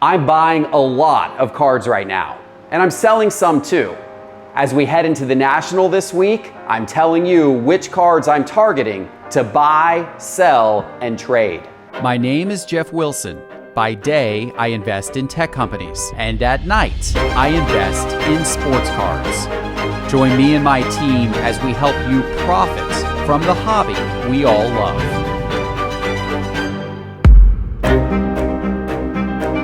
I'm buying a lot of cards right now, and I'm selling some too. As we head into the National this week, I'm telling you which cards I'm targeting to buy, sell, and trade. My name is Jeff Wilson. By day, I invest in tech companies, and at night, I invest in sports cards. Join me and my team as we help you profit from the hobby we all love.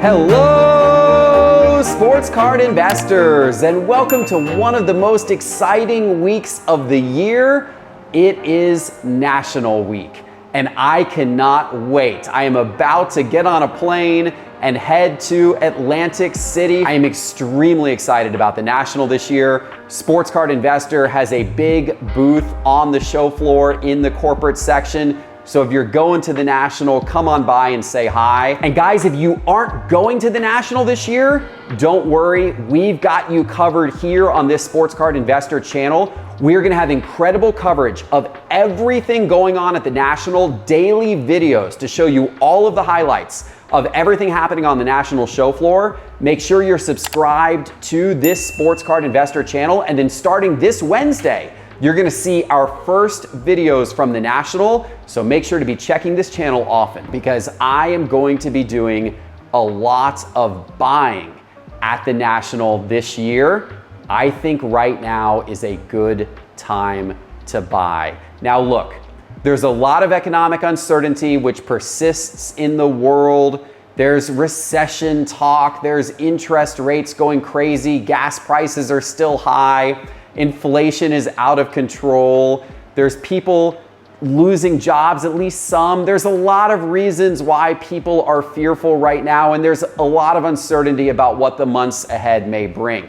Hello, sports card investors, and welcome to one of the most exciting weeks of the year. It is National Week, and I cannot wait. I am about to get on a plane and head to Atlantic City. I am extremely excited about the National this year. Sports Card Investor has a big booth on the show floor in the corporate section. So if you're going to the National, come on by and say hi. And guys, if you aren't going to the National this year, don't worry. We've got you covered here on this Sports Card Investor channel. We're gonna have incredible coverage of everything going on at the National, daily videos to show you all of the highlights of everything happening on the National show floor. Make sure you're subscribed to this Sports Card Investor channel, and then starting this Wednesday, you're gonna see our first videos from the National, so make sure to be checking this channel often because I am going to be doing a lot of buying at the National this year. I think right now is a good time to buy. Now look, there's a lot of economic uncertainty which persists in the world. There's recession talk, there's interest rates going crazy, gas prices are still high. Inflation is out of control. There's people losing jobs, at least some. There's a lot of reasons why people are fearful right now, and there's a lot of uncertainty about what the months ahead may bring.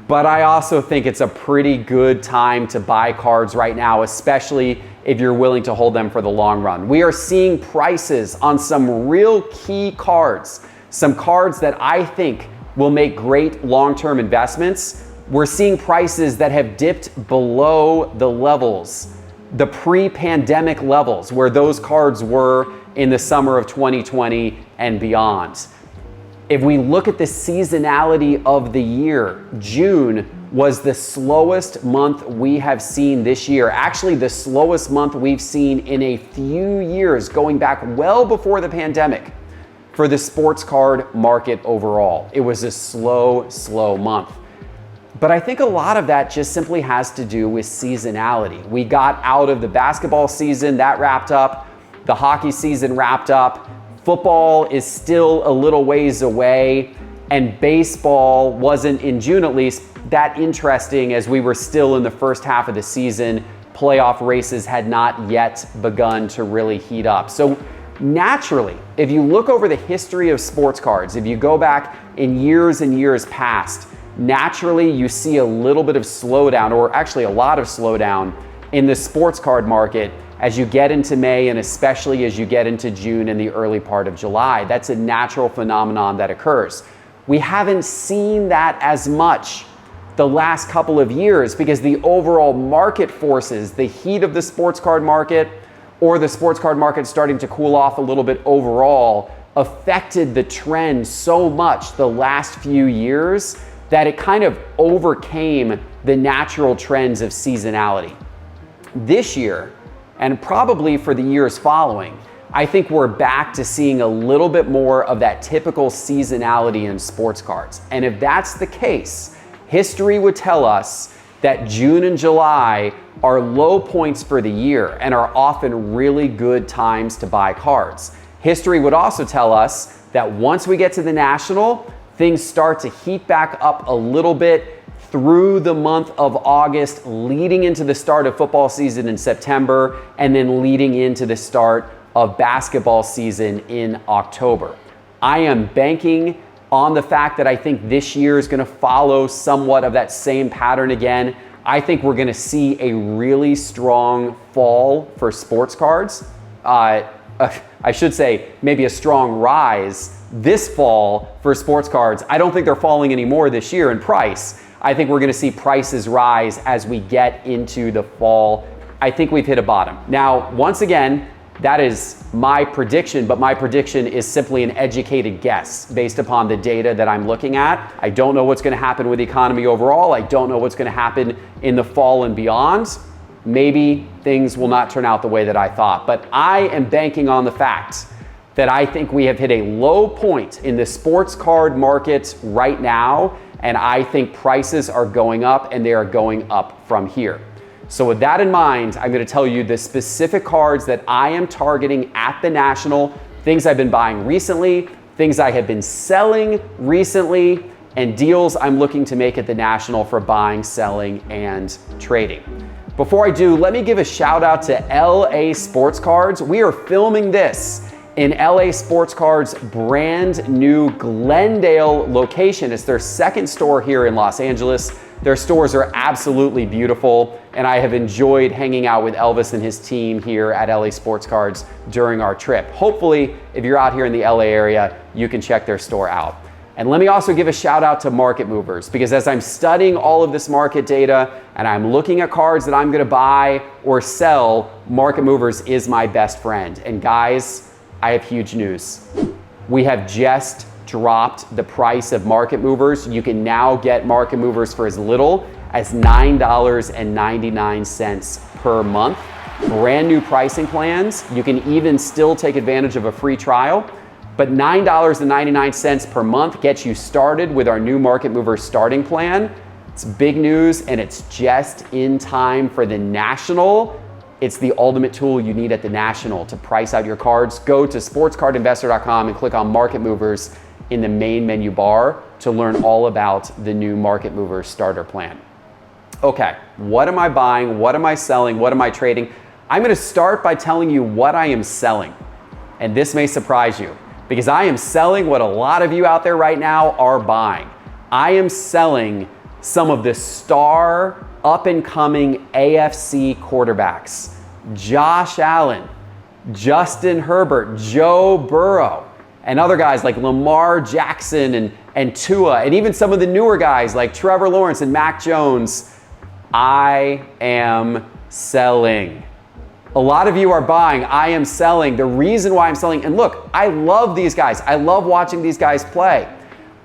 But I also think it's a pretty good time to buy cards right now, especially if you're willing to hold them for the long run. We are seeing prices on some real key cards, some cards that I think will make great long-term investments. We're seeing prices that have dipped below the levels, the pre-pandemic levels where those cards were in the summer of 2020 and beyond. If we look at the seasonality of the year, June was the slowest month we have seen this year. Actually, the slowest month we've seen in a few years, going back well before the pandemic for the sports card market overall. It was a slow month. But I think a lot of that just simply has to do with seasonality. We got out of the basketball season, that wrapped up. The hockey season wrapped up. Football is still a little ways away. And baseball wasn't, in June at least, that interesting as we were still in the first half of the season. Playoff races had not yet begun to really heat up. So naturally, if you look over the history of sports cards, if you go back in years and years past, naturally, you see a little bit of slowdown, or actually a lot of slowdown in the sports card market as you get into May and especially as you get into June and the early part of July. That's a natural phenomenon that occurs. We haven't seen that as much the last couple of years because the overall market forces, the heat of the sports card market or the sports card market starting to cool off a little bit overall, affected the trend so much the last few years that it kind of overcame the natural trends of seasonality. This year, and probably for the years following, I think we're back to seeing a little bit more of that typical seasonality in sports cards. And if that's the case, history would tell us that June and July are low points for the year and are often really good times to buy cards. History would also tell us that once we get to the National, things start to heat back up a little bit through the month of August, leading into the start of football season in September, and then leading into the start of basketball season in October. I am banking on the fact that I think this year is gonna follow somewhat of that same pattern again. I think we're gonna see a really strong fall for sports cards. I should say maybe a strong rise this fall for sports cards. I don't think they're falling anymore this year in price. I think we're gonna see prices rise as we get into the fall. I think we've hit a bottom. Now, once again, That is my prediction, but my prediction is simply an educated guess based upon the data that I'm looking at. I don't know what's going to happen with the economy overall. I don't know what's going to happen in the fall and beyond. Maybe things will not turn out the way that I thought, but I am banking on the fact that I think we have hit a low point in the sports card market right now, and I think prices are going up, and they are going up from here. So with that in mind, I'm going to tell you the specific cards that I am targeting at the National, things I've been buying recently, things I have been selling recently, and deals I'm looking to make at the National for buying, selling, and trading. Before I do, let me give a shout out to LA Sports Cards. We are filming this in LA Sports Cards' brand new Glendale location. It's their second store here in Los Angeles. Their stores are absolutely beautiful, and I have enjoyed hanging out with Elvis and his team here at LA Sports Cards during our trip. Hopefully, if you're out here in the LA area, you can check their store out. And let me also give a shout out to Market Movers, because as I'm studying all of this market data and I'm looking at cards that I'm gonna buy or sell, Market Movers is my best friend. And guys, I have huge news. We have just dropped the price of Market Movers. You can now get Market Movers for as little as $9.99 per month. Brand new pricing plans. You can even still take advantage of a free trial, but $9.99 per month gets you started with our new Market Movers starting plan. It's big news, and it's just in time for the National. It's the ultimate tool you need at the National to price out your cards. Go to sportscardinvestor.com and click on Market Movers in the main menu bar to learn all about the new Market Movers starter plan. Okay, what am I buying? What am I selling? What am I trading? I'm gonna start by telling you what I am selling. And this may surprise you, because I am selling what a lot of you out there right now are buying. I am selling some of the star up-and-coming AFC quarterbacks. Josh Allen, Justin Herbert, Joe Burrow, and other guys like Lamar Jackson and Tua, and even some of the newer guys like Trevor Lawrence and Mac Jones. I am selling. A lot of you are buying. I am selling. The reason why I'm selling, and look, I love these guys. I love watching these guys play.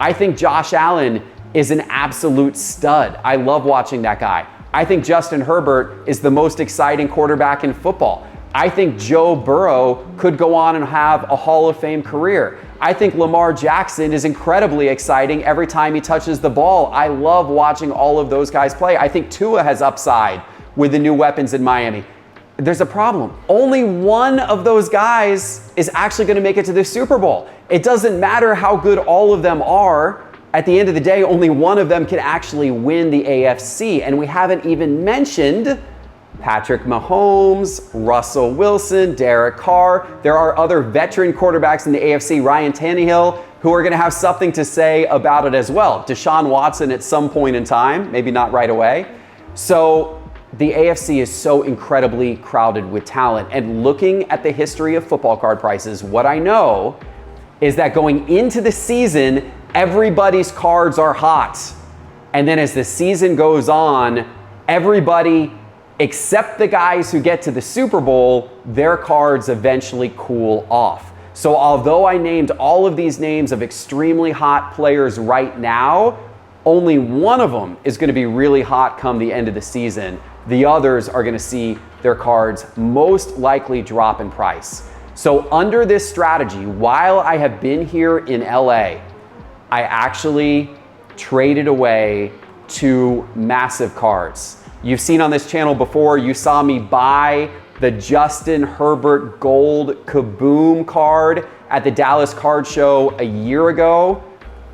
I think Josh Allen is an absolute stud. I love watching that guy. I think Justin Herbert is the most exciting quarterback in football. I think Joe Burrow could go on and have a Hall of Fame career. I think Lamar Jackson is incredibly exciting every time he touches the ball. I love watching all of those guys play. I think Tua has upside with the new weapons in Miami. There's a problem. Only one of those guys is actually going to make it to the Super Bowl. It doesn't matter how good all of them are. At the end of the day, only one of them can actually win the AFC. And we haven't even mentioned Patrick Mahomes, Russell Wilson, Derek Carr. There are other veteran quarterbacks in the AFC, Ryan Tannehill, who are going to have something to say about it as well. Deshaun Watson at some point in time, maybe not right away. So the AFC is so incredibly crowded with talent. And looking at the history of football card prices, what I know is that going into the season, everybody's cards are hot. And then as the season goes on, everybody except the guys who get to the Super Bowl, their cards eventually cool off. So although I named all of these names of extremely hot players right now, only one of them is going to be really hot come the end of the season. The others are going to see their cards most likely drop in price. So under this strategy, while I have been here in LA, I actually traded away 2 massive cards. You've seen on this channel before, you saw me buy the Justin Herbert Gold Kaboom card at the Dallas Card Show a year ago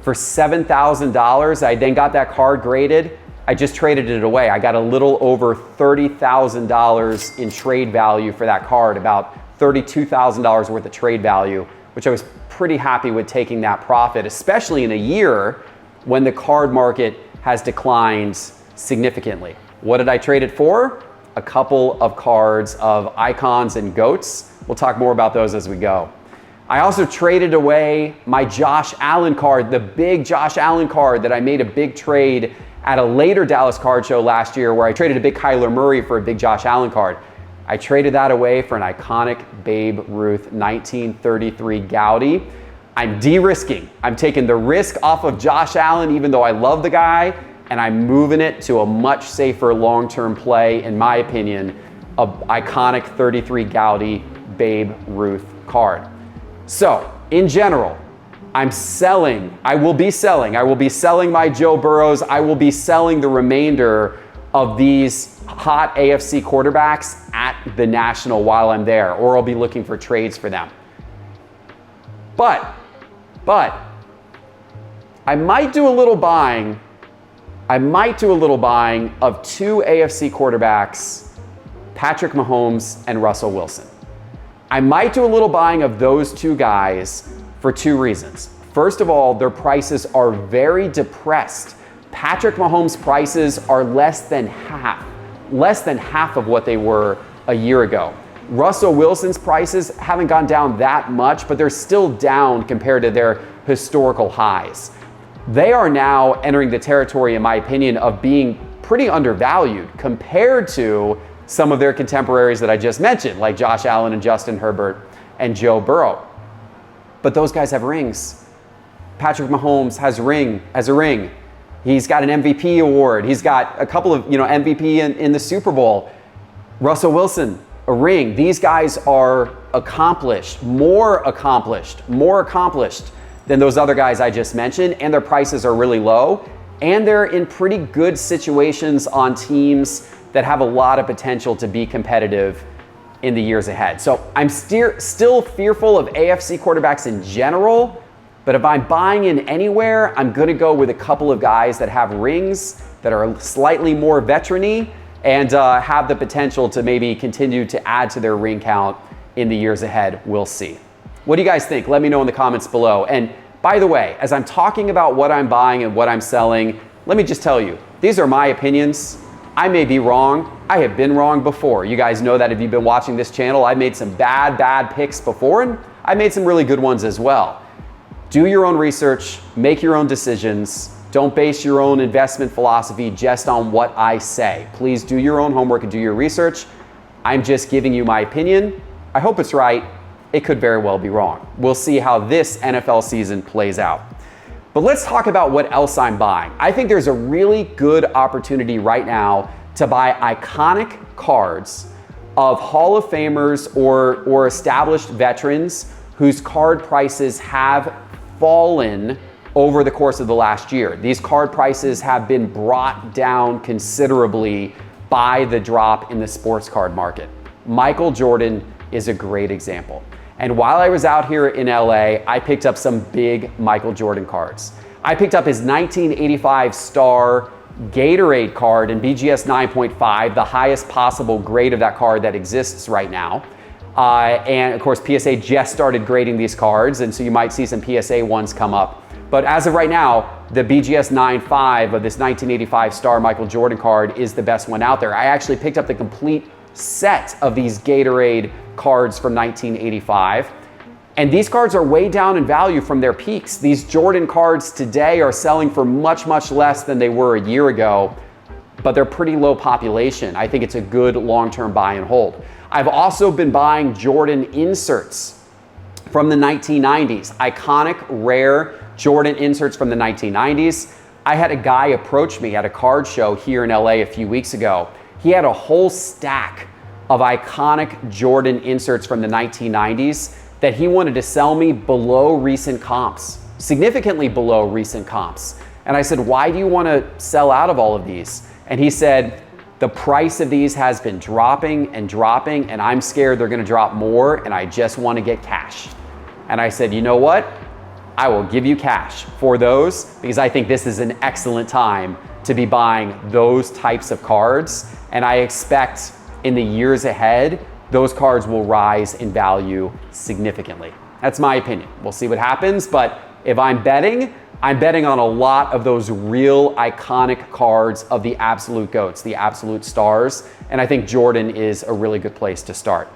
for $7,000. I then got that card graded. I just traded it away. I got a little over $30,000 in trade value for that card, about $32,000 worth of trade value, which I was pretty happy with taking that profit, especially in a year when the card market has declined significantly. What did I trade it for? A couple of cards of icons and GOATs. We'll talk more about those as we go. I also traded away my Josh Allen card, the big Josh Allen card that I made a big trade at a later Dallas Card Show last year where I traded a big Kyler Murray for a big Josh Allen card. I traded that away for an iconic Babe Ruth 1933 Goudey. I'm de-risking. I'm taking the risk off of Josh Allen, even though I love the guy, and I'm moving it to a much safer long-term play, in my opinion, a iconic 33 Goudey Babe Ruth card. So, in general, I will be selling my Joe Burrows. I will be selling the remainder of these hot AFC quarterbacks at the National while I'm there, or I'll be looking for trades for them. But I might do a little buying. Of two AFC quarterbacks, Patrick Mahomes and Russell Wilson. I might do a little buying of those two guys for two reasons. First of all, their prices are very depressed. Patrick Mahomes' prices are less than half of what they were a year ago. Russell Wilson's prices haven't gone down that much, but they're still down compared to their historical highs. They are now entering the territory, in my opinion, of being pretty undervalued compared to some of their contemporaries that I just mentioned, like Josh Allen and Justin Herbert and Joe Burrow. But those guys have rings. Patrick Mahomes has a ring. He's got an MVP award. He's got a couple of, MVP in the Super Bowl. Russell Wilson, a ring. These guys are more accomplished than those other guys I just mentioned, and their prices are really low, and they're in pretty good situations on teams that have a lot of potential to be competitive in the years ahead. So I'm still fearful of AFC quarterbacks in general, but if I'm buying in anywhere, I'm gonna go with a couple of guys that have rings, that are slightly more veteran-y, and have the potential to maybe continue to add to their ring count in the years ahead. We'll see. What do you guys think? Let me know in the comments below. And by the way, as I'm talking about what I'm buying and what I'm selling, let me just tell you, these are my opinions. I may be wrong. I have been wrong before. You guys know that if you've been watching this channel, I've made some bad picks before, and I made some really good ones as well. Do your own research, make your own decisions. Don't base your own investment philosophy just on what I say. Please do your own homework and do your research. I'm just giving you my opinion. I hope it's right. It could very well be wrong. We'll see how this NFL season plays out. But let's talk about what else I'm buying. I think there's a really good opportunity right now to buy iconic cards of Hall of Famers or established veterans whose card prices have fallen over the course of the last year. These card prices have been brought down considerably by the drop in the sports card market. Michael Jordan is a great example. And while I was out here in LA, I picked up some big Michael Jordan cards. I picked up his 1985 Star Gatorade card in BGS 9.5, the highest possible grade of that card that exists right now. And of course, PSA just started grading these cards, and so you might see some PSA ones come up. But as of right now, the BGS 9.5 of this 1985 Star Michael Jordan card is the best one out there. I actually picked up the complete set of these Gatorade cards from 1985. And these cards are way down in value from their peaks. These Jordan cards today are selling for much less than they were a year ago, but they're pretty low population. I think it's a good long-term buy and hold. I've also been buying Jordan inserts from the 1990s, iconic, rare Jordan inserts from the 1990s. I had a guy approach me at a card show here in LA a few weeks ago. He had a whole stack of iconic Jordan inserts from the 1990s that he wanted to sell me below recent comps, significantly below recent comps. And I said, why do you want to sell out of all of these? And he said, the price of these has been dropping, and I'm scared they're going to drop more, and I just want to get cash. And I said, you know what? I will give you cash for those because I think this is an excellent time to be buying those types of cards. And I expect in the years ahead, those cards will rise in value significantly. That's my opinion. We'll see what happens, but if I'm betting on a lot of those real iconic cards of the absolute GOATs, the absolute stars, and I think Jordan is a really good place to start.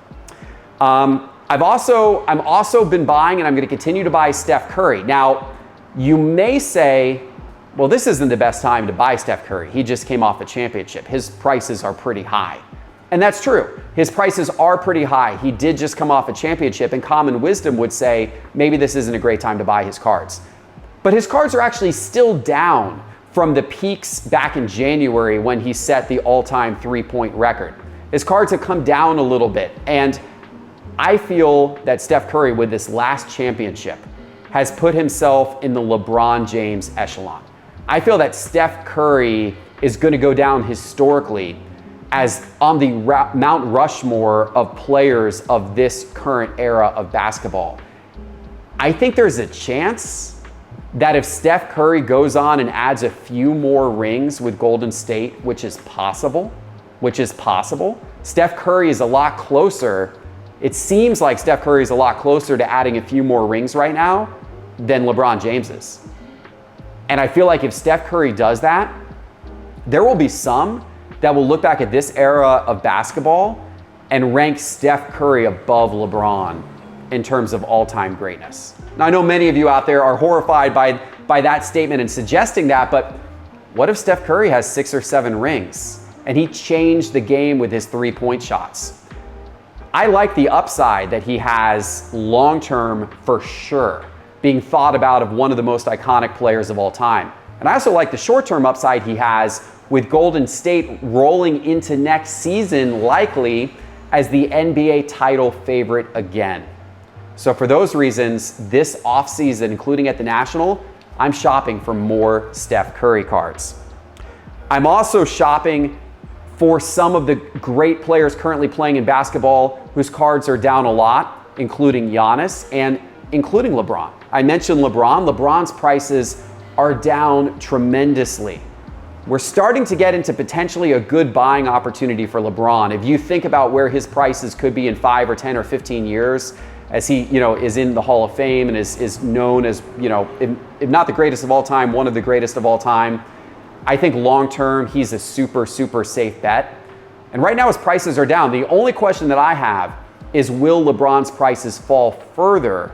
I'm also been buying, and I'm going to continue to buy Steph Curry. Now, you may say, well, this isn't the best time to buy Steph Curry. He just came off a championship. His prices are pretty high. And that's true. His prices are pretty high. He did just come off a championship, and common wisdom would say maybe this isn't a great time to buy his cards. But his cards are actually still down from the peaks back in January when he set the all-time three-point record. His cards have come down a little bit, and I feel that Steph Curry, with this last championship, has put himself in the LeBron James echelon. I feel that Steph Curry is going to go down historically as on the Mount Rushmore of players of this current era of basketball. I think there's a chance that if Steph Curry goes on and adds a few more rings with Golden State, which is possible, Steph Curry is a lot closer. It seems like Steph Curry is a lot closer to adding a few more rings right now than LeBron James is. And I feel like if Steph Curry does that, there will be some that will look back at this era of basketball and rank Steph Curry above LeBron in terms of all-time greatness. Now, I know many of you out there are horrified by that statement and suggesting that, but what if Steph Curry has 6 or 7 rings and he changed the game with his three-point shots? I like the upside that he has long-term for sure, being thought about of one of the most iconic players of all time. And I also like the short-term upside he has with Golden State rolling into next season likely as the NBA title favorite again. So for those reasons, this offseason, including at the National, I'm shopping for more Steph Curry cards. I'm also shopping for some of the great players currently playing in basketball whose cards are down a lot, including Giannis and including LeBron. I mentioned LeBron. LeBron's prices are down tremendously. We're starting to get into potentially a good buying opportunity for LeBron. If you think about where his prices could be in 5 or 10 or 15 years, as he, is in the Hall of Fame and is known as, if not the greatest of all time, one of the greatest of all time. I think long-term, he's a super, super safe bet. And right now his prices are down. The only question that I have is, will LeBron's prices fall further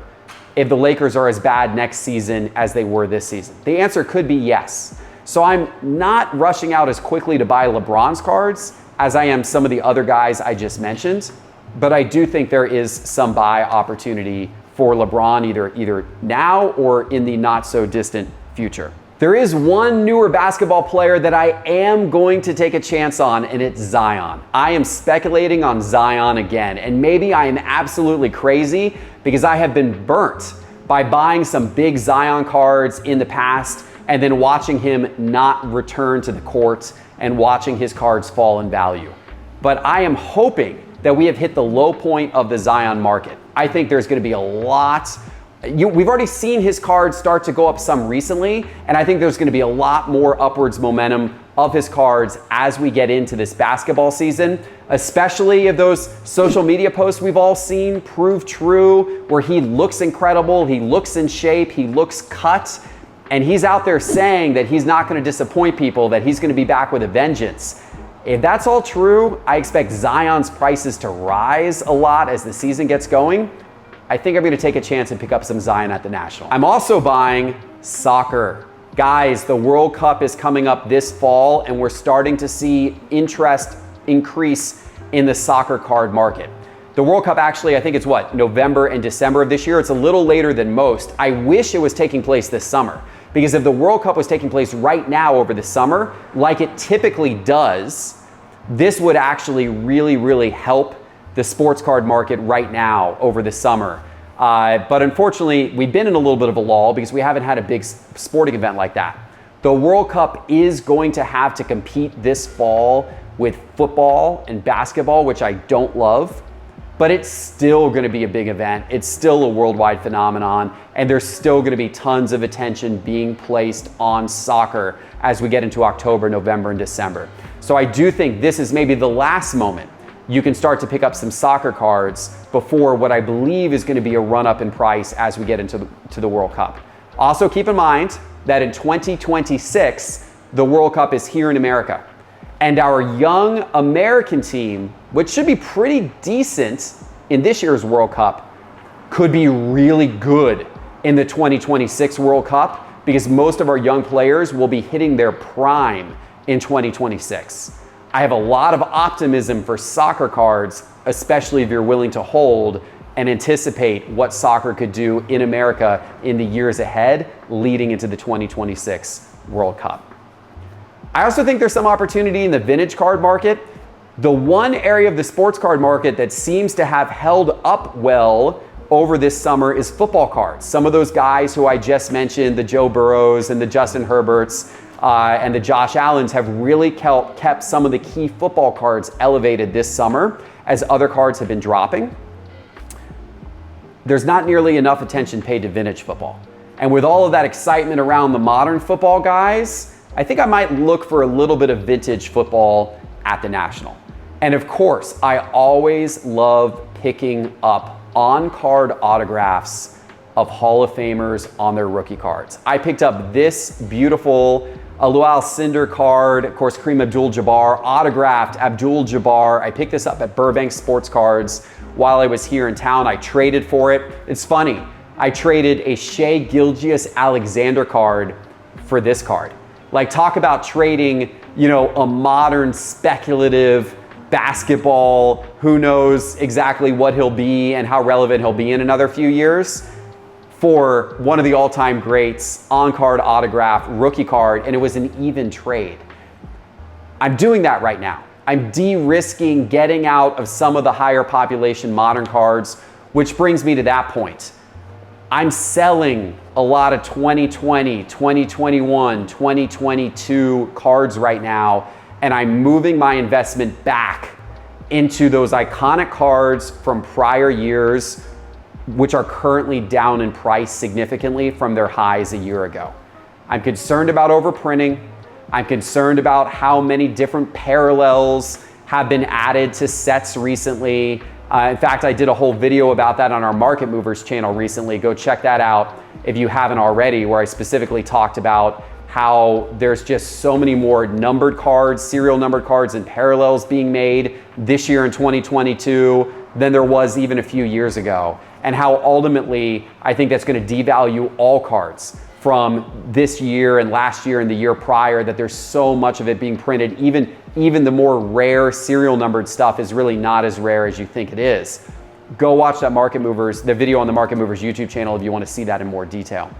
if the Lakers are as bad next season as they were this season? The answer could be yes. So I'm not rushing out as quickly to buy LeBron's cards as I am some of the other guys I just mentioned, but I do think there is some buy opportunity for LeBron either now or in the not so distant future. There is one newer basketball player that I am going to take a chance on, and it's Zion. I am speculating on Zion again, and maybe I am absolutely crazy because I have been burnt by buying some big Zion cards in the past and then watching him not return to the court and watching his cards fall in value. But I am hoping that we have hit the low point of the Zion market. I think there's going to be a lot. We've already seen his cards start to go up some recently, and I think there's going to be a lot more upwards momentum of his cards as we get into this basketball season, especially if those social media posts we've all seen prove true, where he looks incredible, he looks in shape, he looks cut, and he's out there saying that he's not going to disappoint people, that he's going to be back with a vengeance. If that's all true, I expect Zion's prices to rise a lot as the season gets going. I think I'm going to take a chance and pick up some Zion at the National. I'm also buying soccer. Guys, the World Cup is coming up this fall, and we're starting to see interest increase in the soccer card market. The World Cup actually, I think it's November and December of this year. It's a little later than most. I wish it was taking place this summer, because if the World Cup was taking place right now over the summer, like it typically does, this would actually really, really help the sports card market right now over the summer. But unfortunately, we've been in a little bit of a lull because we haven't had a big sporting event like that. The World Cup is going to have to compete this fall with football and basketball, which I don't love, but it's still going to be a big event. It's still a worldwide phenomenon, and there's still going to be tons of attention being placed on soccer as we get into October, November, and December. So I do think this is maybe the last moment you can start to pick up some soccer cards before what I believe is going to be a run-up in price as we get into the World Cup. Also keep in mind that in 2026, the World Cup is here in America. And our young American team, which should be pretty decent in this year's World Cup, could be really good in the 2026 World Cup because most of our young players will be hitting their prime in 2026. I have a lot of optimism for soccer cards, especially if you're willing to hold and anticipate what soccer could do in America in the years ahead leading into the 2026 World Cup. I also think there's some opportunity in the vintage card market. The one area of the sports card market that seems to have held up well over this summer is football cards. Some of those guys who I just mentioned, the Joe Burrows and the Justin Herberts and the Josh Allens, have really kept some of the key football cards elevated this summer as other cards have been dropping. There's not nearly enough attention paid to vintage football. And with all of that excitement around the modern football guys, I think I might look for a little bit of vintage football at the National. And of course, I always love picking up on-card autographs of Hall of Famers on their rookie cards. I picked up this beautiful Alou Alcindor card, of course, Kareem Abdul-Jabbar, autographed Abdul-Jabbar. I picked this up at Burbank Sports Cards while I was here in town. I traded for it. It's funny, I traded a Shai Gilgeous-Alexander card for this card. Like, talk about trading, you know, a modern speculative basketball, who knows exactly what he'll be and how relevant he'll be in another few years, for one of the all-time greats, on-card autograph, rookie card, and it was an even trade. I'm doing that right now. I'm de-risking getting out of some of the higher population modern cards, which brings me to that point. I'm selling a lot of 2020, 2021, 2022 cards right now, and I'm moving my investment back into those iconic cards from prior years, which are currently down in price significantly from their highs a year ago. I'm concerned about overprinting. I'm concerned about how many different parallels have been added to sets recently. In fact, I did a whole video about that on our Market Movers channel recently. Go check that out if you haven't already, where I specifically talked about how there's just so many more numbered cards, serial numbered cards, and parallels being made this year in 2022 than there was even a few years ago. And how ultimately, I think that's going to devalue all cards from this year and last year and the year prior, that there's so much of it being printed. Even the more rare serial numbered stuff is really not as rare as you think it is. Go watch that Market Movers, the video on the Market Movers YouTube channel if you want to see that in more detail.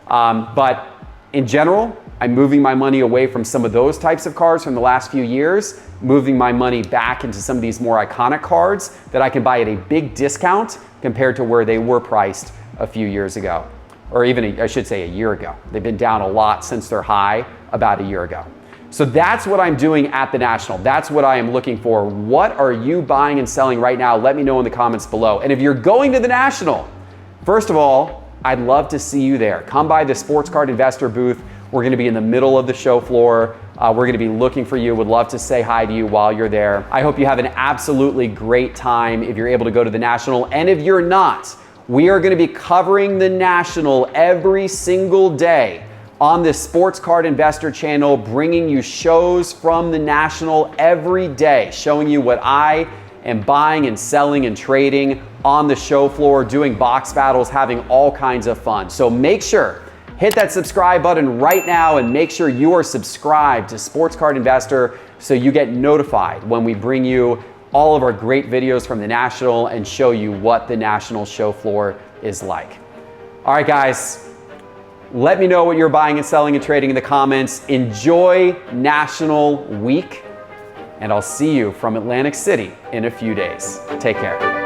But in general, I'm moving my money away from some of those types of cards from the last few years, moving my money back into some of these more iconic cards that I can buy at a big discount compared to where they were priced a few years ago, or even, I should say, a year ago. They've been down a lot since their high about a year ago. So that's what I'm doing at the National. That's what I am looking for. What are you buying and selling right now? Let me know in the comments below. And if you're going to the National, first of all, I'd love to see you there. Come by the Sports Card Investor booth. We're gonna be in the middle of the show floor. We're gonna be looking for you. Would love to say hi to you while you're there. I hope you have an absolutely great time if you're able to go to the National. And if you're not, we are gonna be covering the National every single day on this Sports Card Investor channel, bringing you shows from the National every day, showing you what I am buying and selling and trading on the show floor, doing box battles, having all kinds of fun. So make sure, hit that subscribe button right now and make sure you are subscribed to Sports Card Investor so you get notified when we bring you all of our great videos from the National and show you what the National show floor is like. All right, guys, let me know what you're buying and selling and trading in the comments. Enjoy National Week, and I'll see you from Atlantic City in a few days. Take care.